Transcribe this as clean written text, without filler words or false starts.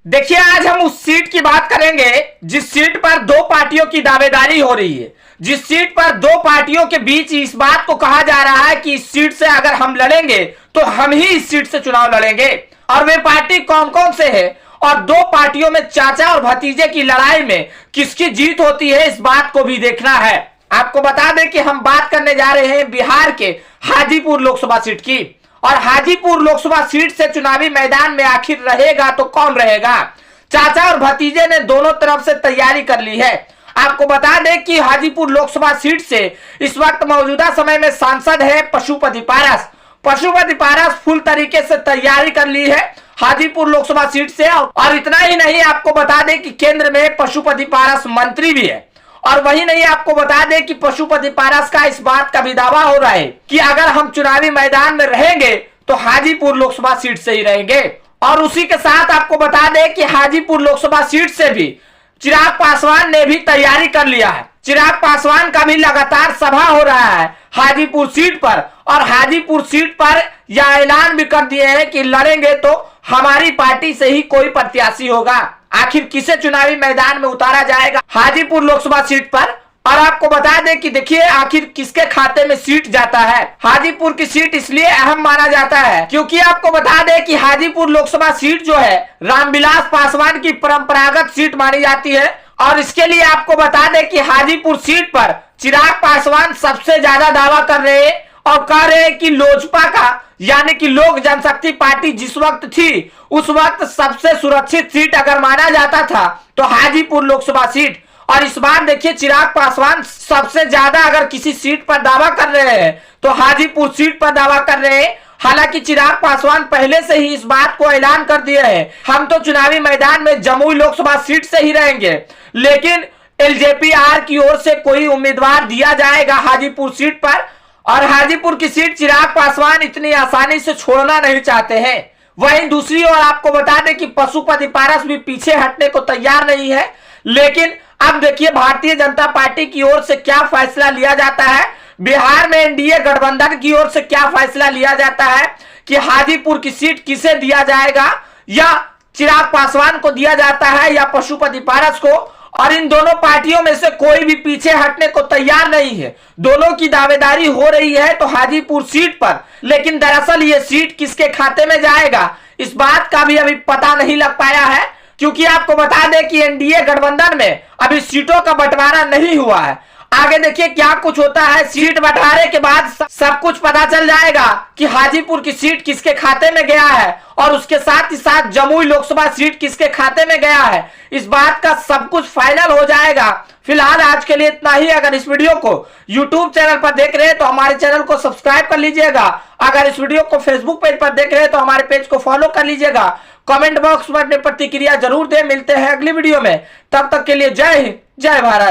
देखिए, आज हम उस सीट की बात करेंगे जिस सीट पर दो पार्टियों की दावेदारी हो रही है, जिस सीट पर दो पार्टियों के बीच इस बात को कहा जा रहा है कि इस सीट से अगर हम लड़ेंगे तो हम ही इस सीट से चुनाव लड़ेंगे। और वे पार्टी कौन कौन से है और दो पार्टियों में चाचा और भतीजे की लड़ाई में किसकी जीत होती है, इस बात को भी देखना है। आपको बता दें कि हम बात करने जा रहे हैं बिहार के हाजीपुर लोकसभा सीट की। और हाजीपुर लोकसभा सीट से चुनावी मैदान में आखिर रहेगा तो कौन रहेगा। चाचा और भतीजे ने दोनों तरफ से तैयारी कर ली है। आपको बता दें कि हाजीपुर लोकसभा सीट से इस वक्त मौजूदा समय में सांसद है पशुपति पारस। पशुपति पारस फुल तरीके से तैयारी कर ली है हाजीपुर लोकसभा सीट से। और इतना ही नहीं, आपको बता दें कि केंद्र में पशुपति पारस मंत्री भी है। और वही नहीं, आपको बता दें कि पशुपति पारस का इस बात का भी दावा हो रहा है कि अगर हम चुनावी मैदान में रहेंगे तो हाजीपुर लोकसभा सीट से ही रहेंगे। और उसी के साथ आपको बता दें कि हाजीपुर लोकसभा सीट से भी चिराग पासवान ने भी तैयारी कर लिया है। चिराग पासवान का भी लगातार सभा हो रहा है हाजीपुर सीट पर। और हाजीपुर सीट पर यह ऐलान भी कर दिए हैं कि लड़ेंगे तो हमारी पार्टी से ही कोई प्रत्याशी होगा। आखिर किसे चुनावी मैदान में उतारा जाएगा हाजीपुर लोकसभा सीट पर। और आपको बता दें कि देखिए, आखिर किसके खाते में सीट जाता है। हाजीपुर की सीट इसलिए अहम माना जाता है क्योंकि आपको बता दें कि हाजीपुर लोकसभा सीट जो है रामविलास पासवान की परंपरागत सीट मानी जाती है। और इसके लिए आपको बता दें कि हाजीपुर सीट पर चिराग पासवान सबसे ज्यादा दावा कर रहे हैं और कह रहे हैं कि लोजपा का यानी कि लोक जनशक्ति पार्टी जिस वक्त थी उस वक्त सबसे सुरक्षित सीट अगर माना जाता था तो हाजीपुर लोकसभा सीट। और इस बार देखिए, चिराग पासवान सबसे ज्यादा अगर किसी सीट पर दावा कर रहे हैं तो हाजीपुर सीट पर दावा कर रहे हैं। हालांकि चिराग पासवान पहले से ही इस बात को ऐलान कर दिए हैं, हम तो चुनावी मैदान में जमुई लोकसभा सीट से ही रहेंगे, लेकिन एलजेपी-आर की ओर से कोई उम्मीदवार दिया जाएगा हाजीपुर सीट पर। और हाजीपुर की सीट चिराग पासवान इतनी आसानी से छोड़ना नहीं चाहते हैं। वहीं दूसरी ओर आपको बता दें कि पशुपति पारस भी पीछे हटने को तैयार नहीं है। लेकिन अब देखिए, भारतीय जनता पार्टी की ओर से क्या फैसला लिया जाता है, बिहार में एनडीए गठबंधन की ओर से क्या फैसला लिया जाता है कि हाजीपुर की सीट किसे दिया जाएगा, या चिराग पासवान को दिया जाता है या पशुपति पारस को। और इन दोनों पार्टियों में से कोई भी पीछे हटने को तैयार नहीं है। दोनों की दावेदारी हो रही है तो हाजीपुर सीट पर, लेकिन दरअसल ये सीट किसके खाते में जाएगा इस बात का भी अभी पता नहीं लग पाया है। क्योंकि आपको बता दें कि एनडीए गठबंधन में अभी सीटों का बंटवारा नहीं हुआ है। आगे देखिए क्या कुछ होता है। सीट बंटवारे के बाद सब कुछ पता चल जाएगा कि हाजीपुर की सीट किसके खाते में गया है और उसके साथ ही साथ जमुई लोकसभा सीट किसके खाते में गया है। इस बात का सब कुछ फाइनल हो जाएगा। फिलहाल आज के लिए इतना ही। अगर इस वीडियो को YouTube चैनल पर देख रहे हैं तो हमारे चैनल को सब्सक्राइब कर लीजिएगा। अगर इस वीडियो को Facebook पेज पर देख रहे हैं तो हमारे पेज को फॉलो कर लीजिएगा। कमेंट बॉक्स में अपनी प्रतिक्रिया जरूर दें। मिलते हैं अगली वीडियो में, तब तक के लिए जय हिंद, जय भारत।